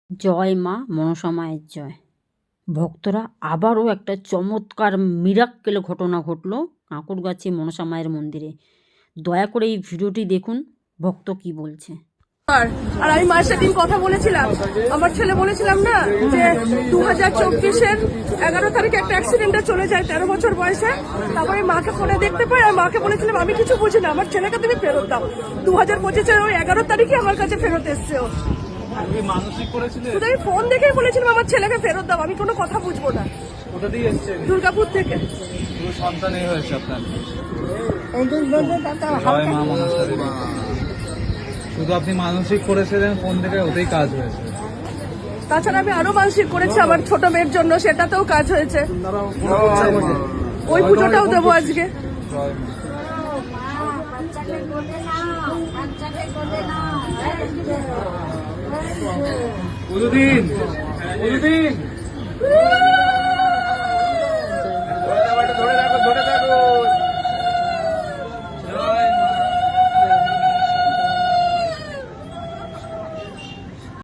জয় মা মনসা মায়ের জয়। ভক্তরা আবারও একটা চমৎকার মিরাক্কেল ঘটনা ঘটল কাঁকড়গাছি মনসা মায়ের মন্দিরে। দয়া করে এই ভিডিওটি দেখুন, ভক্ত কি বলছে। আর আমি মায়ের সাথে কথা বলেছিলাম, আমার ছেলে বলেছিলাম না যে 2024-এর 11 তারিখে একটা অ্যাক্সিডেন্টে চলে যায় 13 বছর বয়সে। তারপরে মাকে ফোনে দেখতে পাই আর মাকে বলেছিলাম আমি কিছু বুঝি না, আমার ছেলেকে তুমি ফেরত দাও। 2025-এর ওই 11 তারিখে আমার কাছে ফেরত এসছে। শুধু আমি ফোন দেখেই বলেছিলাম আমার ছেলেকে ফেরত দাও, আমি কোনো কথা বুঝবো না। দুর্গাপুর থেকে সন্তান হয়েছে আপনার। শুধু আপনি মানসিক করেছিলেন ফোন থেকে, ওতেই কাজ হয়েছে। তাছাড়া আমি আরো মানসিক করেছি আমার ছোট মেয়ের জন্য, সেটাতেও কাজ হয়েছে। ওই পুজোটাও দেবো আজকে। দিন